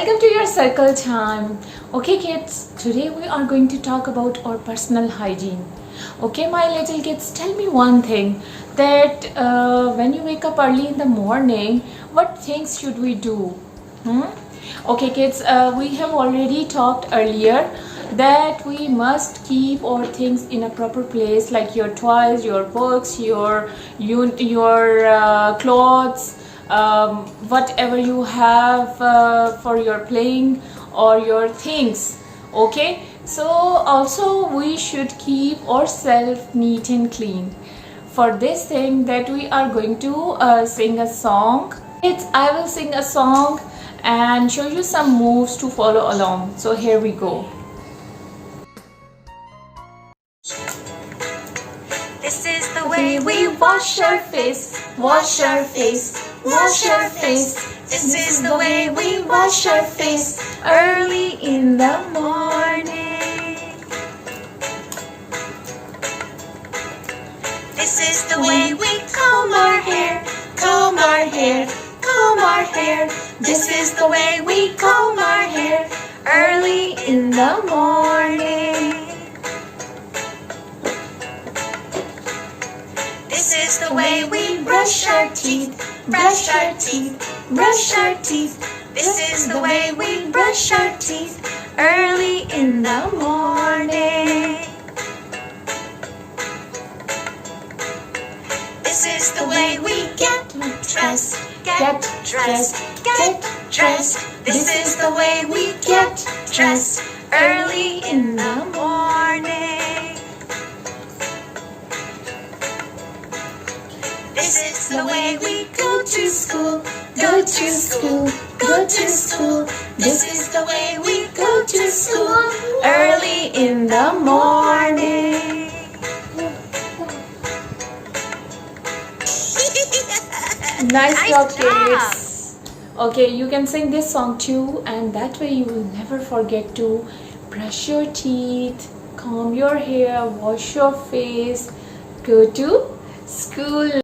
Welcome to your circle time. Okay kids, today we are going to talk about our personal hygiene. Okay my little kids, tell me one thing, that when you wake up early in the morning, what things should we do? Okay kids, we have already talked earlier that we must keep our things in a proper place, like your toys, your books, your clothes, whatever you have for your playing or your things. Okay, so also we should keep ourselves neat and clean. For this thing that we are going to sing a song. I will sing a song and show you some moves to follow along. So here we go. This is the way we wash our face, wash our face, wash our face. This is the way we wash our face early in the morning. This is the way we comb our hair, comb our hair, comb our hair. This is the way we comb our hair early in the morning. This is the way we brush our teeth, brush our teeth, brush our teeth. This is the way we brush our teeth early in the morning. This is the way we get dressed, get dressed, get dressed. This is the way we get dressed early in the morning. This is the way we go to school, go to school, go to school. This is the way we go to school early in the morning. Nice job kids. Okay, you can sing this song too, and that way you will never forget to brush your teeth, comb your hair, wash your face, go to school.